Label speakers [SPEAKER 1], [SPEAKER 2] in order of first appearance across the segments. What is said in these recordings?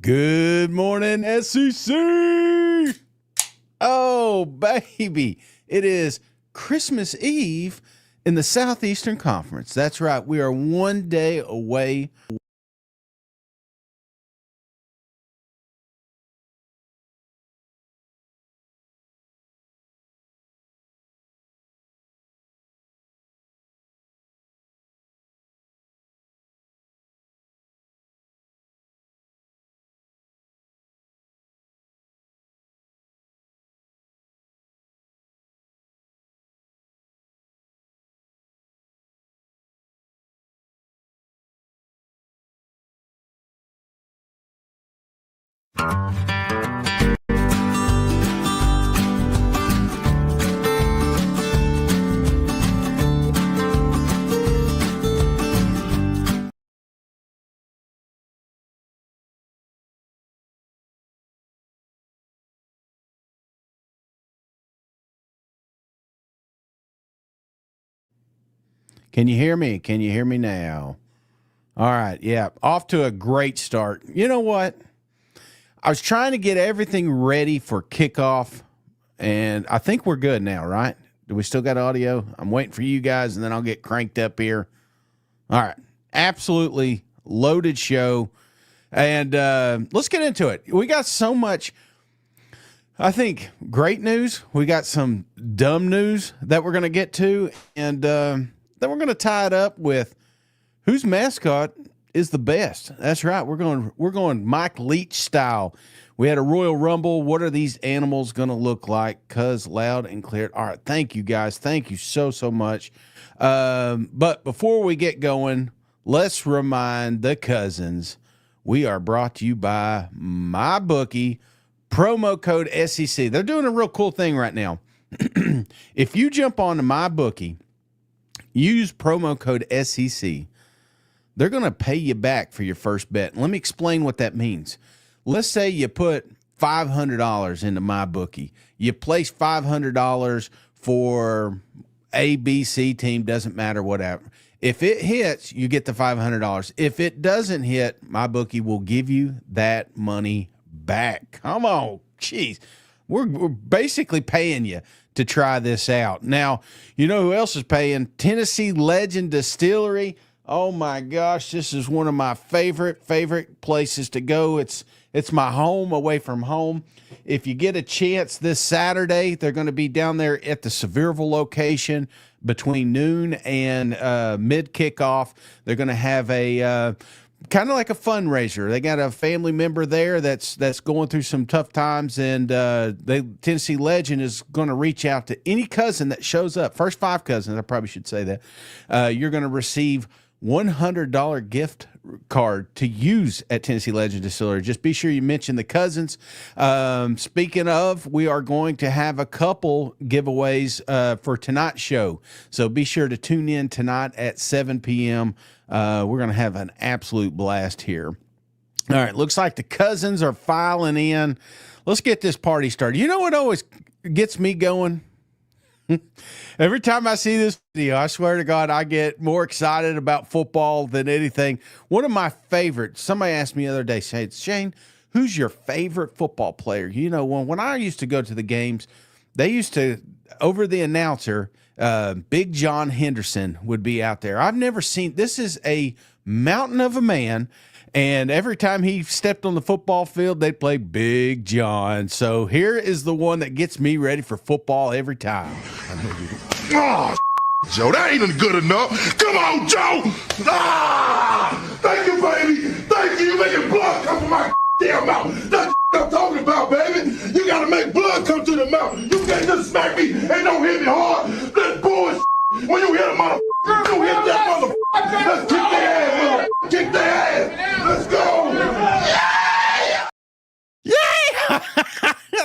[SPEAKER 1] Good morning, SEC. Oh, baby. It is Christmas Eve in the Southeastern Conference. That's right. We are one day away. Can you hear me? Can you hear me now? All right. Yeah. Off to a great start. You know what? I was trying to get everything ready for kickoff, and I think we're good now, right? Do we still got audio? I'm waiting for you guys, and then I'll get cranked up here. All right. Absolutely loaded show. And let's get into it. We got so much, I think, great news. We got some dumb news that we're going to get to. And then we're going to tie it up with whose mascot is the best. That's right. We're going Mike Leach style. We had a Royal Rumble. What are these animals going to look like? Cuz loud and clear. All right. Thank you, guys. Thank you so much. But before we get going, let's remind the cousins we are brought to you by MyBookie, promo code SEC. They're doing a real cool thing right now. If you jump on to MyBookie, use promo code SEC, they're going to pay you back for your first bet. Let me explain what that means. Let's say you put $500 into MyBookie. You place $500 for A, B, C team, doesn't matter, whatever. If it hits, you get the $500. If it doesn't hit, MyBookie will give you that money back. Come on, jeez. We're basically paying you to try this out. Now, you know who else is paying? Tennessee Legend Distillery. Oh my gosh, this is one of my favorite places to go. It's my home away from home. If you get a chance this Saturday, they're going to be down there at the Sevierville location between noon and mid kickoff. They're going to have a kind of like a fundraiser. They got a family member there that's going through some tough times, and Tennessee Legend is going to reach out to any cousin that shows up. First 5 cousins, I probably should say that. You're going to receive $100 gift card to use at Tennessee Legend Distillery. Just be sure you mention the cousins. Speaking of, we are going to have a couple giveaways for tonight's show. So be sure to tune in tonight at 7 p.m. We're going to have an absolute blast here. All right, looks like the cousins are filing in. Let's get this party started. You know what always gets me going? Every time I see this video, I swear to God, I get more excited about football than anything. One of my favorites, somebody asked me the other day, said, Shane, who's your favorite football player? You know, when I used to go to the games, they used to, over the announcer, Big John Henderson would be out there. I've never seen, this is a mountain of a man. And every time he stepped on the football field, they'd play Big John. So here is the one that gets me ready for football every time.
[SPEAKER 2] Oh, Joe, that ain't good enough. Come on, Joe. Thank you, baby. Thank you. You making blood come from my damn mouth. That's what I'm talking about, baby. You got to make blood come to the mouth. You can't just smack me and don't hit me hard. That's bullshit. When you hit a motherfucker, you hit that motherfucker. Let's kick their ass, motherfucker. Kick their ass. Let's go.
[SPEAKER 1] Yeah!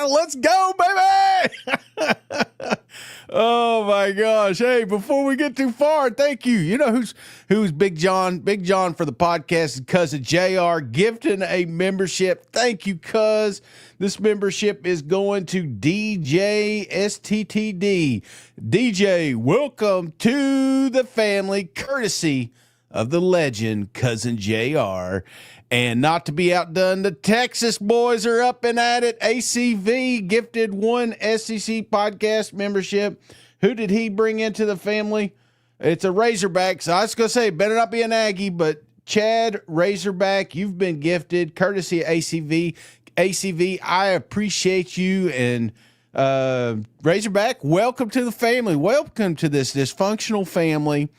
[SPEAKER 1] Let's go, baby! Oh my gosh. Hey, before we get too far, thank you. You know who's Big John? Big John for the podcast is cousin JR gifting a membership. Thank you, cuz. This membership is going to DJ STTD. DJ, welcome to the family, courtesy of the legend, cousin JR. And not to be outdone, the Texas boys are up and at it. ACV gifted one SEC podcast membership. Who did he bring into the family? It's a Razorback. So I was going to say, better not be an Aggie, but Chad Razorback, you've been gifted courtesy of ACV. ACV, I appreciate you. And Razorback, welcome to the family. Welcome to this dysfunctional family.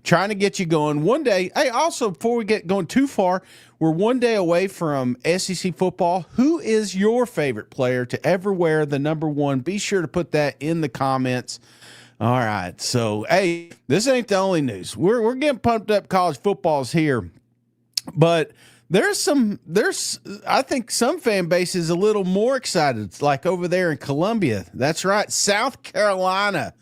[SPEAKER 1] Trying to get you going one day. Hey, also, before we get going too far, we're one day away from SEC football. Who is your favorite player to ever wear the number 1? Be sure to put that in the comments. All right. So, hey, this ain't the only news. We're getting pumped up. College football's here. But I think some fan base is a little more excited. It's like over there in Columbia. That's right. South Carolina.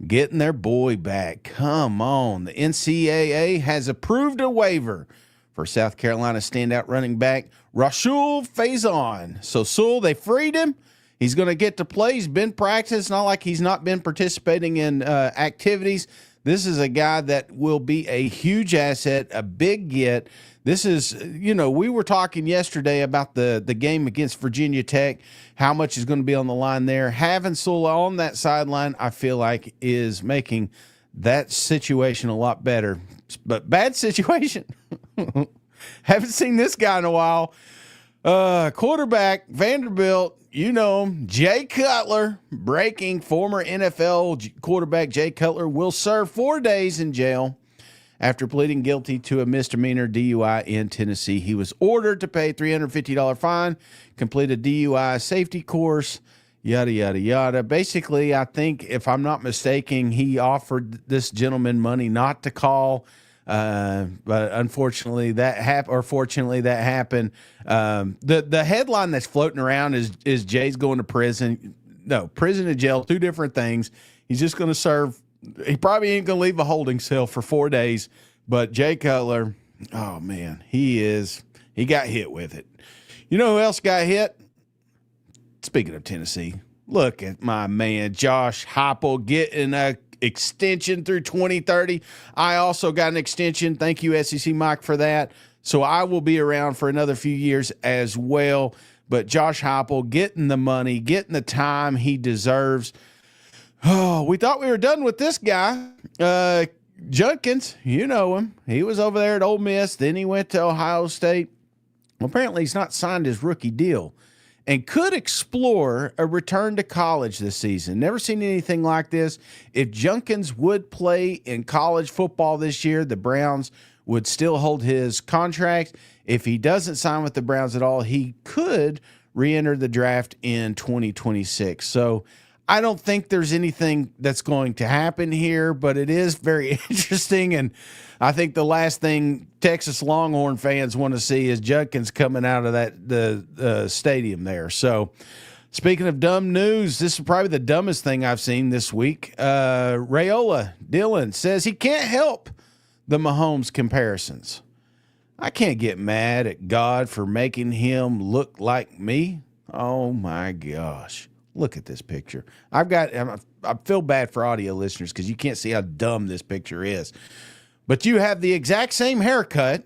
[SPEAKER 1] Getting their boy back. Come on. The NCAA has approved a waiver for South Carolina standout running back Rashul Faison. So, Sewell, they freed him. He's going to get to play. He's been practicing. It's not like he's not been participating in activities. This is a guy that will be a huge asset, a big get. This is, we were talking yesterday about the game against Virginia Tech, how much is going to be on the line there. Having Sula on that sideline, I feel like, is making that situation a lot better. But bad situation. Haven't seen this guy in a while. Quarterback, Vanderbilt, you know him, Jay Cutler, breaking former NFL quarterback Jay Cutler will serve 4 days in jail after pleading guilty to a misdemeanor DUI in Tennessee. He was ordered to pay $350 fine, complete a DUI safety course, yada, yada, yada. Basically, I think, if I'm not mistaken, he offered this gentleman money not to call, but unfortunately that happened, or fortunately that happened. The headline that's floating around is Jay's going to prison. No, prison and jail, two different things. He's just going to serve. He probably ain't going to leave a holding cell for 4 days, but Jay Cutler, oh man, he got hit with it. You know who else got hit? Speaking of Tennessee, look at my man, Josh Heupel, getting a extension through 2030. I also got an extension. Thank you, SEC Mike, for that. So I will be around for another few years as well. But Josh Heupel getting the money, getting the time he deserves. Oh, we thought we were done with this guy. Junkins, you know him. He was over there at Ole Miss. Then he went to Ohio State. Well, apparently he's not signed his rookie deal and could explore a return to college this season. Never seen anything like this. If Junkins would play in college football this year, the Browns would still hold his contract. If he doesn't sign with the Browns at all, he could re-enter the draft in 2026. So I don't think there's anything that's going to happen here, but it is very interesting. And I think the last thing Texas Longhorn fans want to see is Junkins coming out of the stadium there. So speaking of dumb news, this is probably the dumbest thing I've seen this week. Rayola Dylan says he can't help the Mahomes comparisons. I can't get mad at God for making him look like me. Oh my gosh. Look at this picture. I feel bad for audio listeners because you can't see how dumb this picture is. But you have the exact same haircut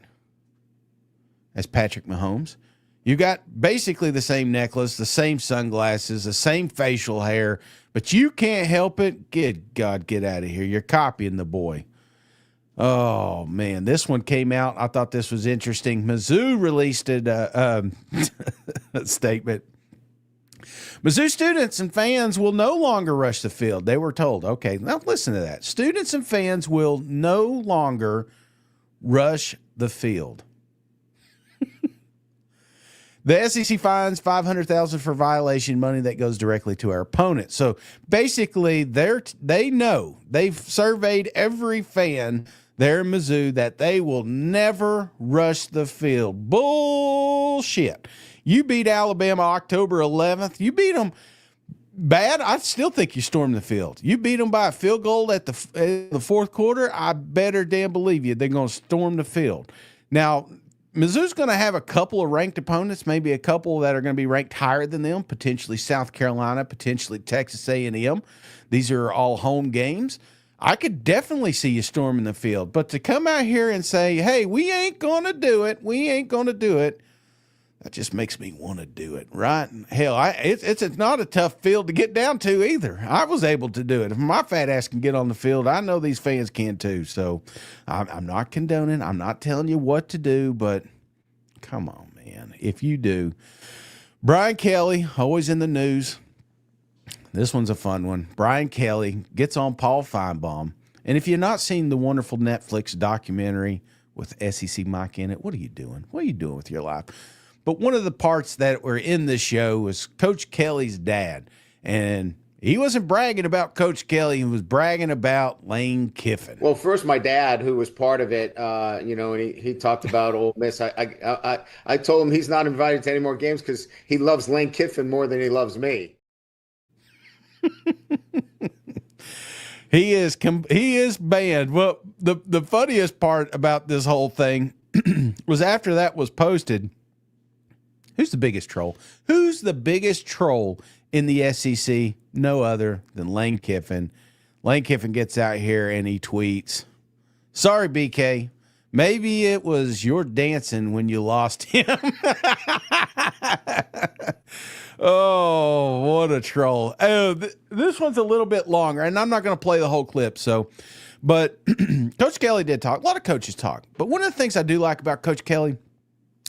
[SPEAKER 1] as Patrick Mahomes. You got basically the same necklace, the same sunglasses, the same facial hair, but you can't help it. Good God, get out of here. You're copying the boy. Oh, man, this one came out. I thought this was interesting. Mizzou released a statement. Mizzou students and fans will no longer rush the field. They were told, okay, now listen to that. Students and fans will no longer rush the field. The SEC fines $500,000 for violation, money that goes directly to our opponent. So basically, they know, they've surveyed every fan there in Mizzou that they will never rush the field. Bullshit. You beat Alabama October 11th. You beat them bad. I still think you stormed the field. You beat them by a field goal at the fourth quarter. I better damn believe you they're going to storm the field. Now, Mizzou's going to have a couple of ranked opponents, maybe a couple that are going to be ranked higher than them, potentially South Carolina, potentially Texas A&M. These are all home games. I could definitely see you storming the field. But to come out here and say, hey, we ain't going to do it, that just makes me want to do it, right? Hell, it's not a tough field to get down to either. I was able to do it. If my fat ass can get on the field, I know these fans can too. So I'm not condoning. I'm not telling you what to do, but come on, man. If you do. Brian Kelly, always in the news. This one's a fun one. Brian Kelly gets on Paul Feinbaum. And if you've not seen the wonderful Netflix documentary with SEC Mike in it, what are you doing? What are you doing with your life? But one of the parts that were in this show was Coach Kelly's dad. And he wasn't bragging about Coach Kelly. He was bragging about Lane Kiffin.
[SPEAKER 3] Well, first, my dad, who was part of it, and he talked about Ole Miss. I told him he's not invited to any more games because he loves Lane Kiffin more than he loves me.
[SPEAKER 1] He is banned. Well, the funniest part about this whole thing was after that was posted, who's the biggest troll? Who's the biggest troll in the SEC? No other than Lane Kiffin. Lane Kiffin gets out here and he tweets, sorry, BK, maybe it was your dancing when you lost him. Oh, what a troll. Oh, this one's a little bit longer, and I'm not going to play the whole clip. But Coach Kelly did talk. A lot of coaches talk. But one of the things I do like about Coach Kelly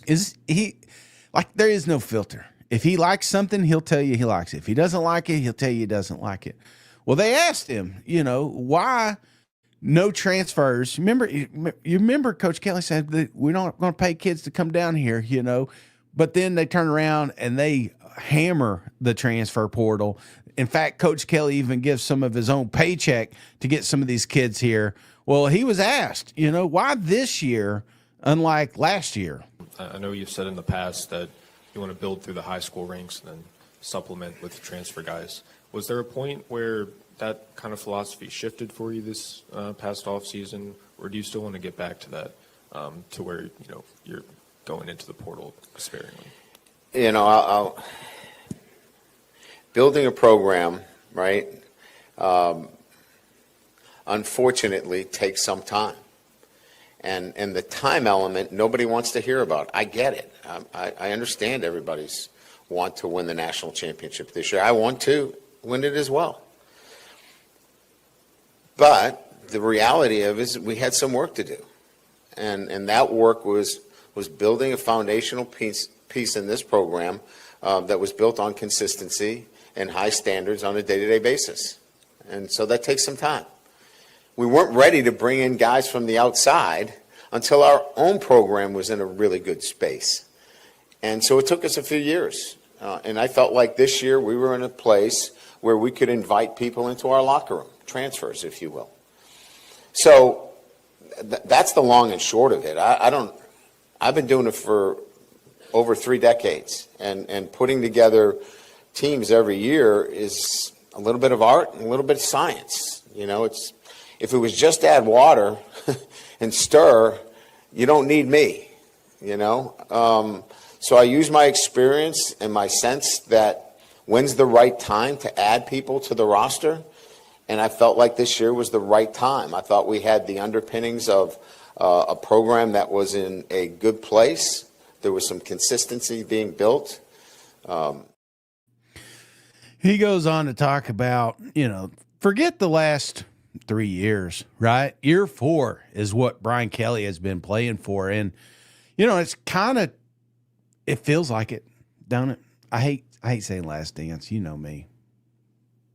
[SPEAKER 1] is there is no filter. If he likes something, he'll tell you he likes it. If he doesn't like it, he'll tell you he doesn't like it. Well, they asked him, why no transfers. You remember Coach Kelly said that we're not going to pay kids to come down here, but then they turn around and they hammer the transfer portal. In fact, Coach Kelly even gives some of his own paycheck to get some of these kids here. Well, he was asked, why this year, unlike last year?
[SPEAKER 4] I know you've said in the past that you want to build through the high school ranks and then supplement with transfer guys. Was there a point where that kind of philosophy shifted for you this past off season, or do you still want to get back to that, to where you're going into the portal sparingly?
[SPEAKER 3] I'll building a program, right? Unfortunately, takes some time, and the time element nobody wants to hear about. I get it. I understand everybody's want to win the national championship this year. I want to win it as well. But the reality of it is we had some work to do, and that work was building a foundational piece in this program that was built on consistency and high standards on a day-to-day basis. And so that takes some time. We weren't ready to bring in guys from the outside until our own program was in a really good space. And so it took us a few years. And I felt like this year we were in a place where we could invite people into our locker room, transfers, if you will. So that's the long and short of it. I've been doing it for over 3 decades, and putting together teams every year is a little bit of art and a little bit of science. If it was just add water and stir, you don't need me. So I use my experience and my sense that when's the right time to add people to the roster, and I felt like this year was the right time. I thought we had the underpinnings of a program that was in a good place. There was some consistency being built.
[SPEAKER 1] He goes on to talk about, forget the last 3 years, right? Year 4 is what Brian Kelly has been playing for. And, it's it feels like it, don't it? I hate saying last dance. You know me.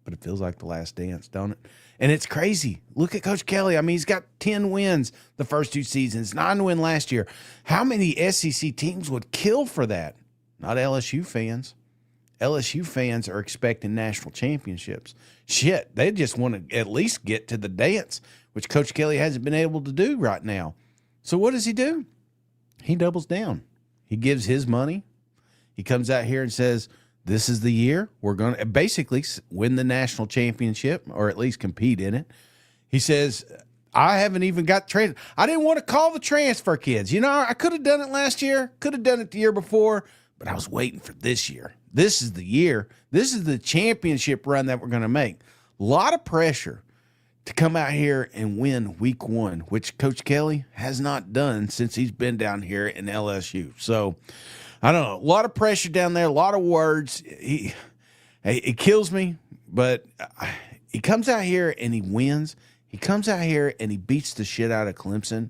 [SPEAKER 1] But it feels like the last dance, don't it? And it's crazy. Look at Coach Kelly. I mean, he's got 10 wins the first 2 seasons, 9 win last year. How many SEC teams would kill for that? Not LSU fans. LSU fans are expecting national championships. Shit, they just want to at least get to the dance, which Coach Kelly hasn't been able to do right now. So what does he do? He doubles down. He gives his money. He comes out here and says, this is the year we're going to basically win the national championship, or at least compete in it. He says, I haven't even got traded. I didn't want to call the transfer kids. I could have done it last year, could have done it the year before, but I was waiting for this year. This is the year. This is the championship run that we're going to make. A lot of pressure to come out here and win week 1, which Coach Kelly has not done since he's been down here in LSU. So I don't know, a lot of pressure down there, a lot of words. It kills me, but he comes out here and he wins. He comes out here and he beats the shit out of Clemson.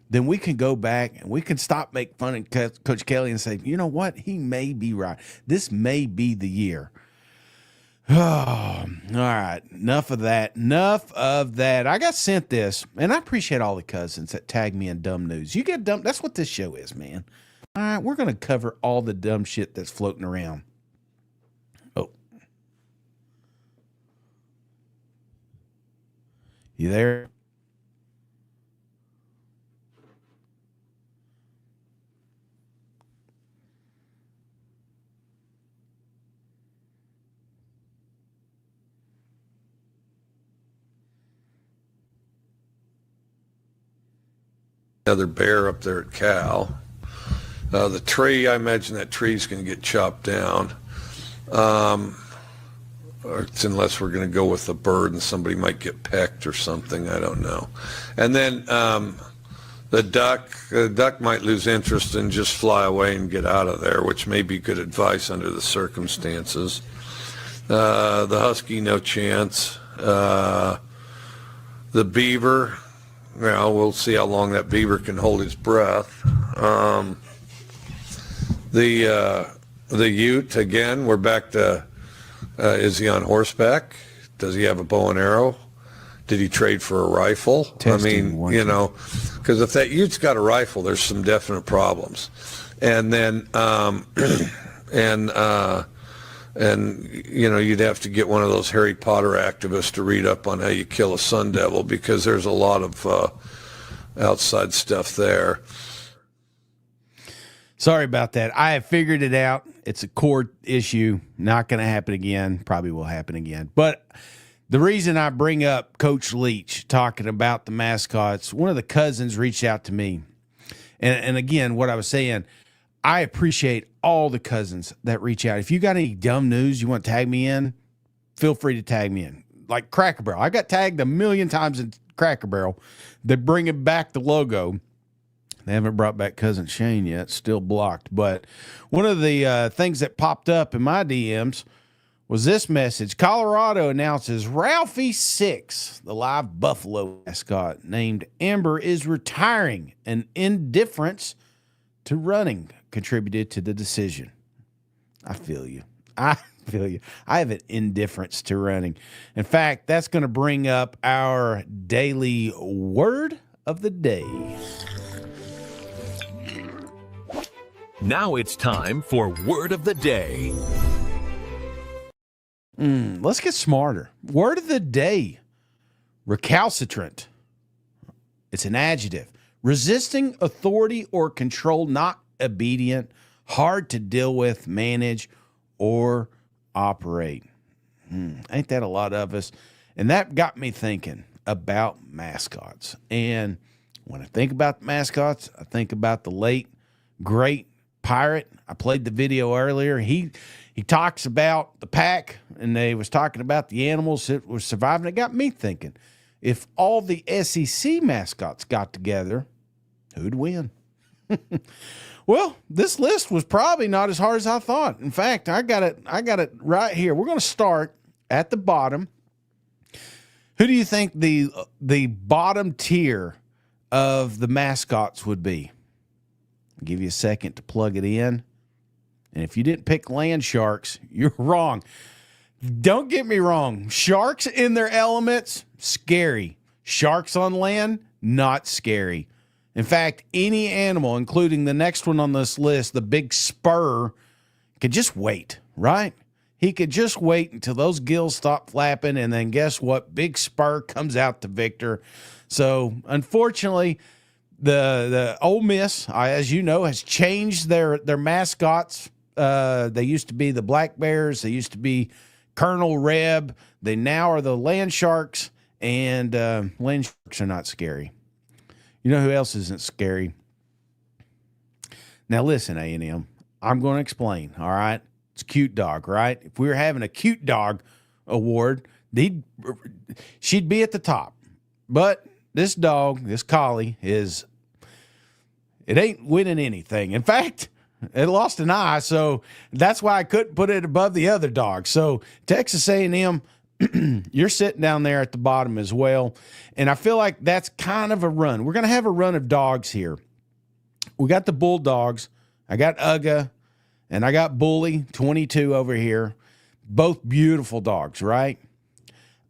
[SPEAKER 1] Then we can go back and we can stop making fun of Coach Kelly and say, you know what? He may be right. This may be the year. Oh, all right. Enough of that. Enough of that. I got sent this, and I appreciate all the cousins that tag me in dumb news. You get dumb. That's what this show is, man. All right. We're going to cover all the dumb shit that's floating around. Oh. You there?
[SPEAKER 5] Other bear up there at Cal. The tree, I imagine that tree's going to get chopped down. Or it's unless we're going to go with a bird and somebody might get pecked or something. I don't know. And then the duck might lose interest and just fly away and get out of there, which may be good advice under the circumstances. The husky, no chance. The beaver, well, we'll see how long that beaver can hold his breath. The ute, again, we're back to, is he on horseback? Does he have a bow and arrow? Did he trade for a rifle? You know, because if that ute's got a rifle, there's some definite problems. And then, and you know, you'd have to get one of those Harry Potter activists to read up on how you kill a sun devil, because there's a lot of outside stuff there.
[SPEAKER 1] Sorry about that. I have figured it out. It's a court issue. Not going to happen again. Probably will happen again. But the reason I bring up Coach Leach talking about the mascots, one of the cousins reached out to me. And again, what I was saying, I appreciate all the cousins that reach out. If you got any dumb news you want to tag me in, feel free to tag me in. Like Cracker Barrel. I got tagged 1,000,000 times in Cracker Barrel. They're bringing back the logo. They haven't brought back Cousin Shane yet. Still blocked. But one of the things that popped up in my DMs was this message. Colorado announces Ralphie 6, the live buffalo mascot named Amber, is retiring. An indifference to running contributed to the decision. I feel you. I have an indifference to running. In fact, that's going to bring up our daily word of the day.
[SPEAKER 6] Now it's time for Word of the Day.
[SPEAKER 1] Let's get smarter. Word of the day. Recalcitrant. It's an adjective. Resisting authority or control, not obedient, hard to deal with, manage, or operate. Ain't that a lot of us? And that got me thinking about mascots. And when I think about mascots, I think about the late, great Pirate. I played the video earlier. He talks about the pack, and they was talking about the animals that were surviving. It got me thinking, if all the SEC mascots got together, who'd win? Well, this list was probably not as hard as I thought. In fact, I got it right here. We're going to start at the bottom. Who do you think the bottom tier of the mascots would be? I'll give you a second to plug it in. And if you didn't pick land sharks, you're wrong. Don't get me wrong. Sharks in their elements, scary. Sharks on land, not scary. In fact, any animal, including the next one on this list, the big spur, could just wait, right? He could just wait until those gills stop flapping, and then guess what? Big spur comes out to victor. So, unfortunately, the Ole Miss, as you know, has changed their mascots. They used to be the Black Bears. They used to be Colonel Reb. They now are the Land Sharks, and Land Sharks are not scary. You know who else isn't scary? Now listen, A&M, I'm going to explain, all right? It's Cute Dog, right? If we were having a Cute Dog award, she'd be at the top. But this dog, this collie, it ain't winning anything. In fact, it lost an eye, so that's why I couldn't put it above the other dogs. So Texas A&M, you're sitting down there at the bottom as well. And I feel like that's kind of a run. We're going to have a run of dogs here. We got the Bulldogs. I got Ugga, and I got Bully 22 over here. Both beautiful dogs, right?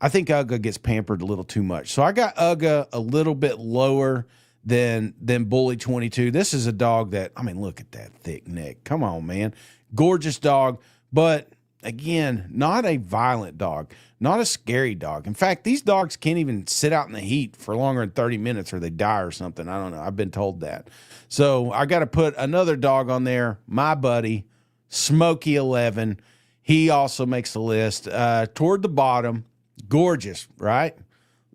[SPEAKER 1] I think Ugga gets pampered a little too much. So I got Ugga a little bit lower than Bully 22. This is a dog that, I mean, look at that thick neck. Come on, man. Gorgeous dog, but again, not a violent dog, not a scary dog. In fact, these dogs can't even sit out in the heat for longer than 30 minutes or they die or something. I don't know. I've been told that. So I got to put another dog on there, my buddy, Smokey 11. He also makes the list. Toward the bottom, gorgeous, right?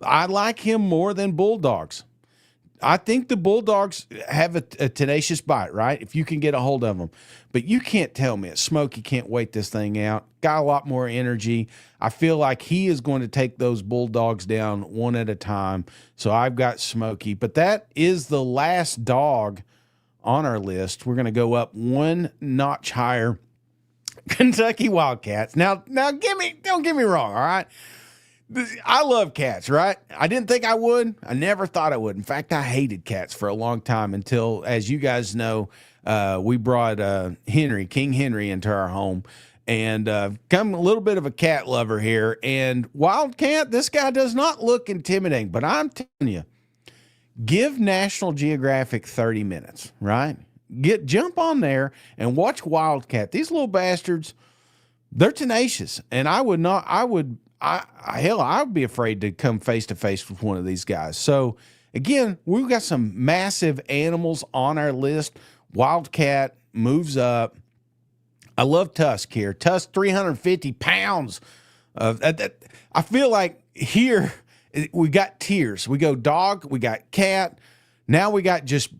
[SPEAKER 1] I like him more than Bulldogs. I think the Bulldogs have a tenacious bite, right? If you can get a hold of them. But you can't tell me that Smokey can't wait this thing out. Got a lot more energy. I feel like he is going to take those Bulldogs down one at a time. So I've got Smokey. But that is the last dog on our list. We're going to go up one notch higher. Kentucky Wildcats. Now don't get me wrong, all right? I love cats, right? I didn't think I would. I never thought I would. In fact, I hated cats for a long time until, as you guys know, we brought King Henry into our home, and come a little bit of a cat lover here. And Wildcat, this guy does not look intimidating, but I'm telling you, give National Geographic 30 minutes, right? Jump on there and watch Wildcat. These little bastards, they're tenacious, and I would be afraid to come face to face with one of these guys. So again, we've got some massive animals on our list. Wildcat moves up. I love Tusk here. Tusk, 350 pounds. I feel like here we got tiers. We go dog, we got cat. Now we got just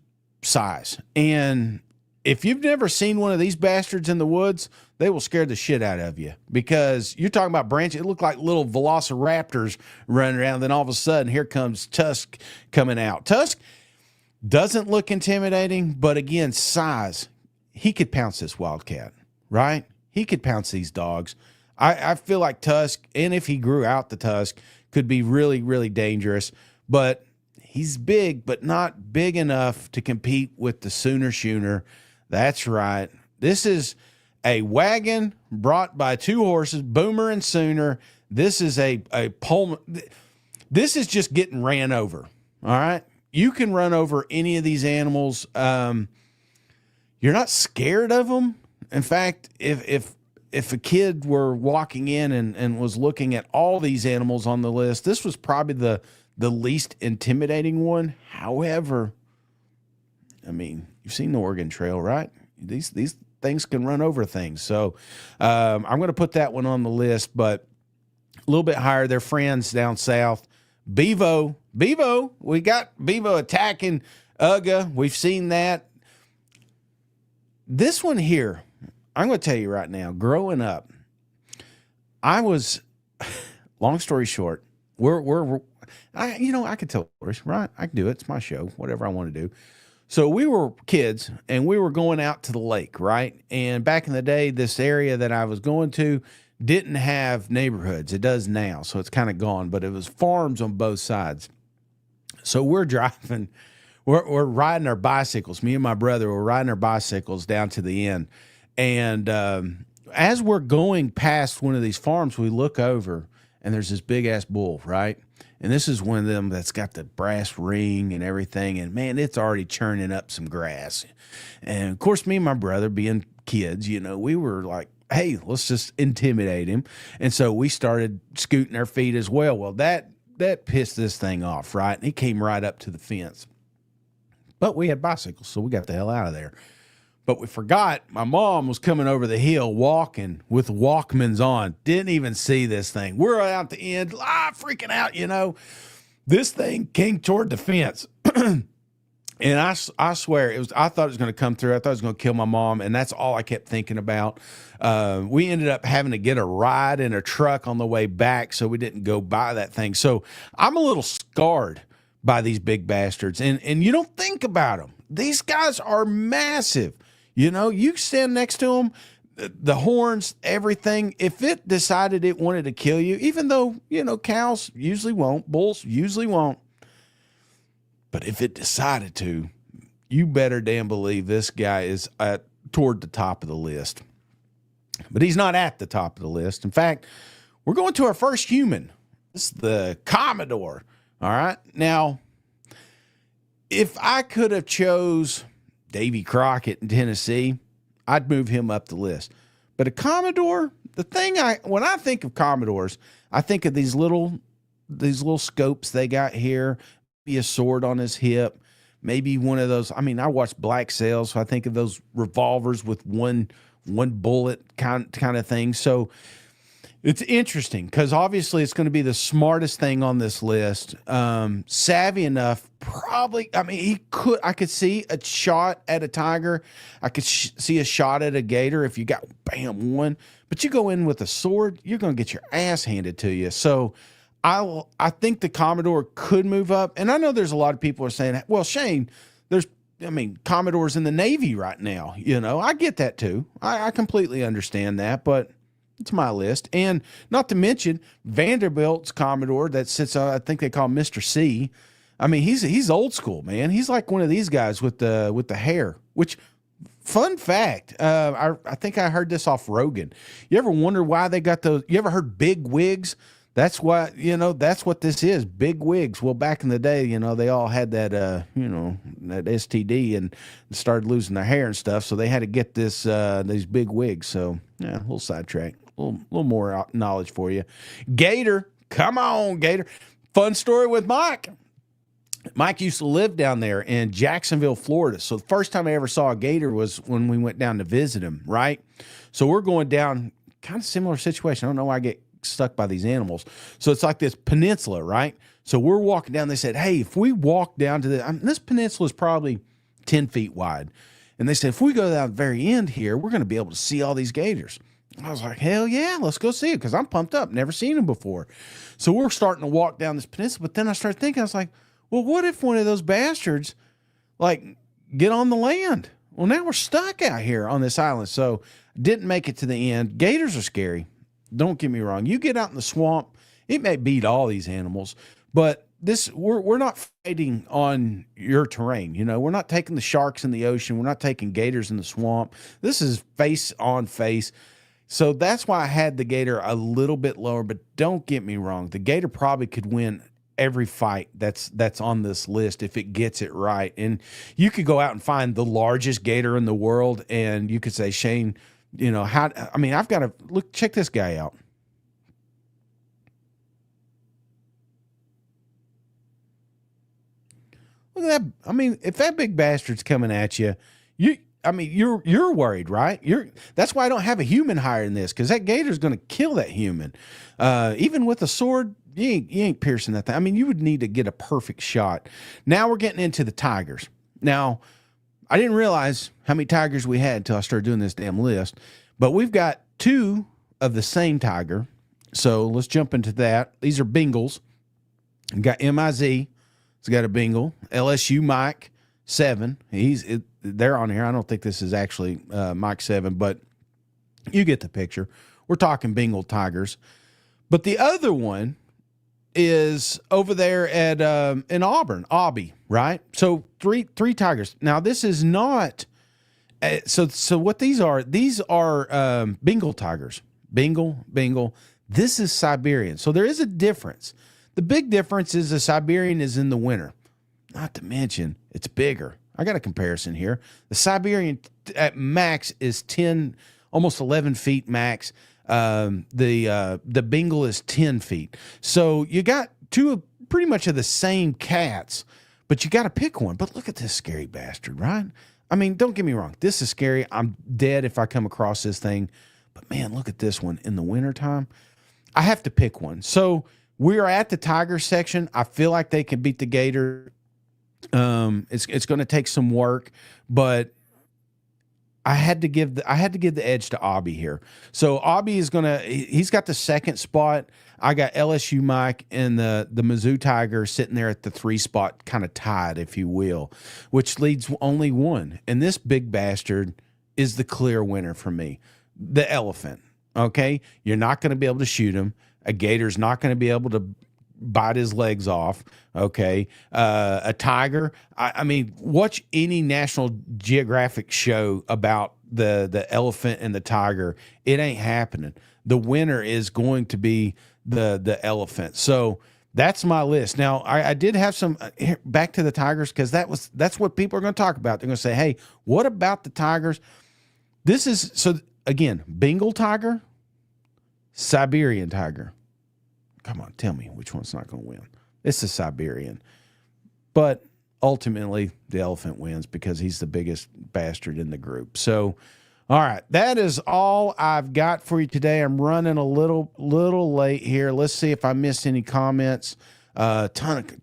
[SPEAKER 1] size. And if you've never seen one of these bastards in the woods, they will scare the shit out of you, because you're talking about branches. It looked like little velociraptors running around. Then all of a sudden, here comes Tusk coming out. Tusk doesn't look intimidating, but again, size. He could pounce this Wildcat, right? He could pounce these dogs. I feel like Tusk, and if he grew out the Tusk, could be really, really dangerous. But he's big, but not big enough to compete with the Sooner Schooner. That's right. This is a wagon brought by two horses, Boomer and Sooner. This is a Pullman. This is just getting ran over. All right. You can run over any of these animals. You're not scared of them. In fact, if a kid were walking in and was looking at all these animals on the list, this was probably the least intimidating one. However, I mean, you've seen the Oregon Trail, right? These things can run over things. So I'm going to put that one on the list, but a little bit higher. They're friends down south. Bevo, we got Bevo attacking Ugga. We've seen that. This one here, I'm going to tell you right now, growing up, I was, long story short, I could tell stories, right? I can do it. It's my show, whatever I want to do. So we were kids and we were going out to the lake, right? And back in the day, this area that I was going to didn't have neighborhoods. It does now, so it's kind of gone, but it was farms on both sides. So we're driving, we're riding our bicycles. Me and my brother were riding our bicycles down to the end. And as we're going past one of these farms, we look over and there's this big ass bull, right? And this is one of them that's got the brass ring and everything. And man, it's already churning up some grass. And of course, me and my brother, being kids, we were like, hey, let's just intimidate him. And so we started scooting our feet as well. Well, that pissed this thing off, right? And he came right up to the fence. But we had bicycles, so we got the hell out of there. But we forgot my mom was coming over the hill walking with Walkmans on. Didn't even see this thing. We're out the end, freaking out, This thing came toward the fence. And I swear I thought it was going to come through. I thought it was going to kill my mom. And that's all I kept thinking about. We ended up having to get a ride in a truck on the way back, so we didn't go by that thing. So I'm a little scarred by these big bastards. And you don't think about them. These guys are massive. You know, you stand next to them, the horns, everything. If it decided it wanted to kill you, even though, you know, cows usually won't, bulls usually won't. But if it decided to, you better damn believe this guy is toward the top of the list. But he's not at the top of the list. In fact, we're going to our first human. This is the Commodore. All right. Now, if I could have chose Davy Crockett in Tennessee, I'd move him up the list. But a Commodore, when I think of Commodores, I think of these little scopes they got here. Be a sword on his hip, maybe one of those. I mean, I watched Black Sails, so I think of those revolvers with one bullet kind of thing. So it's interesting because obviously it's going to be the smartest thing on this list. Savvy enough, probably. I mean, I could see a shot at a tiger. I could see a shot at a gator if you got one. But you go in with a sword, you're going to get your ass handed to you. So I think the Commodore could move up. And I know there's a lot of people are saying, well, Shane, Commodore's in the Navy right now. You know, I get that too. I completely understand that, but it's my list. And not to mention Vanderbilt's Commodore that sits on, I think they call him Mr. C. I mean, he's old school, man. He's like one of these guys with the hair, which, fun fact, I think I heard this off Rogan. You ever wonder why they got those? You ever heard big wigs? That's what this is, big wigs. Well, back in the day, you know, they all had that, that STD and started losing their hair and stuff. So they had to get these big wigs. So, yeah, a little sidetrack, a little more knowledge for you. Gator, come on, Gator. Fun story with Mike. Mike used to live down there in Jacksonville, Florida. So the first time I ever saw a gator was when we went down to visit him, right? So we're going down, kind of similar situation. I don't know why I get stuck by these animals. So it's like this peninsula, right? So we're walking down. They said, hey, if we walk down to this peninsula is probably 10 feet wide. And they said, if we go down the very end here, we're going to be able to see all these gators. I was like, hell yeah, let's go see it because I'm pumped up. Never seen them before. So we're starting to walk down this peninsula. But then I started thinking, I was like, well, what if one of those bastards get on the land? Well, now we're stuck out here on this island. So didn't make it to the end. Gators are scary. Don't get me wrong. You get out in the swamp, it may beat all these animals, but we're not fighting on your terrain. You know, we're not taking the sharks in the ocean. We're not taking gators in the swamp. This is face on face. So that's why I had the gator a little bit lower, but don't get me wrong. The gator probably could win every fight that's on this list if it gets it right. And you could go out and find the largest gator in the world and you could say, Shane, you know, I've got to look, check this guy out. Look at that. I mean, if that big bastard's coming at you, you're worried, right? That's why I don't have a human higher than this, because that gator's going to kill that human. Even with a sword, you ain't piercing that thing. I mean, you would need to get a perfect shot. Now we're getting into the tigers. Now, I didn't realize how many tigers we had until I started doing this damn list, but we've got two of the same tiger. So let's jump into that. These are Bengals. We got MIZ. It's got a Bengal. LSU Mike 7. They're on here. I don't think this is actually Mike 7, but you get the picture. We're talking Bengal tigers. But the other one is over there at in Auburn, Aubie, right? So three tigers. Now this is not. So what these are Bengal tigers. Bengal. This is Siberian. So there is a difference. The big difference is the Siberian is in the winter. Not to mention it's bigger. I got a comparison here. The Siberian at max is 10, almost 11 feet max. The Bengal is 10 feet. So you got two pretty much of the same cats, but you got to pick one. But look at this scary bastard, right? I mean, don't get me wrong. This is scary. I'm dead if I come across this thing. But man, look at this one in the wintertime. I have to pick one. So we are at the tiger section. I feel like they can beat the gator. It's going to take some work, but I had to give the edge to Obby here. So Obby is he's got the second spot. I got LSU Mike and the Mizzou Tiger sitting there at the 3 spot, kind of tied, if you will, which leads only one. And this big bastard is the clear winner for me. The elephant. Okay. You're not going to be able to shoot him. A gator's not going to be able to bite his legs off. Okay. A tiger. I mean, watch any National Geographic show about the elephant and the tiger. It ain't happening. The winner is going to be the elephant. So that's my list. Now, I did have some back to the tigers, because that's what people are going to talk about. They're going to say, hey, what about the tigers? This is, so again, Bengal tiger, Siberian tiger. Come on, tell me which one's not going to win. It's the Siberian. But ultimately, the elephant wins because he's the biggest bastard in the group. So, all right, that is all I've got for you today. I'm running a little late here. Let's see if I missed any comments.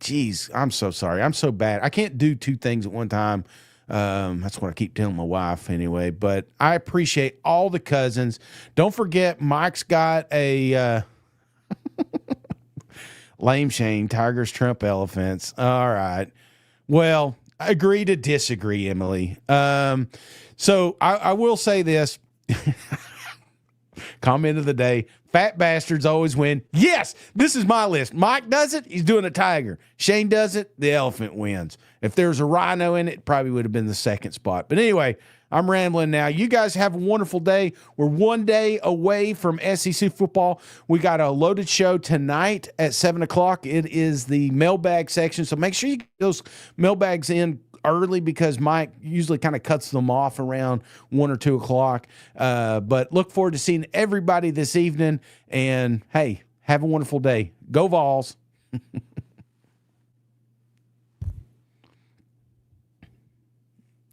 [SPEAKER 1] Geez, I'm so sorry. I'm so bad. I can't do 2 things at one time. That's what I keep telling my wife anyway. But I appreciate all the cousins. Don't forget, Mike's got a lame Shane, Tigers, Trump, elephants. All right. Well, agree to disagree, Emily. So I will say this. Comment of the day. Fat bastards always win. Yes, this is my list. Mike does it, he's doing a tiger. Shane does it, the elephant wins. If there's a rhino in it probably would have been the second spot. But anyway, I'm rambling now. You guys have a wonderful day. We're 1 day away from SEC football. We got a loaded show tonight at 7 o'clock. It is the mailbag section. So make sure you get those mailbags in early, because Mike usually kind of cuts them off around 1 or 2 o'clock. But look forward to seeing everybody this evening. And hey, have a wonderful day. Go Vols.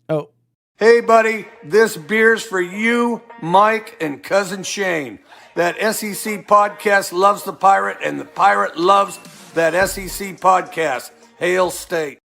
[SPEAKER 1] Oh.
[SPEAKER 7] Hey, buddy, this beer's for you, Mike, and Cousin Shane. That SEC podcast loves the Pirate, and the Pirate loves that SEC podcast. Hail State.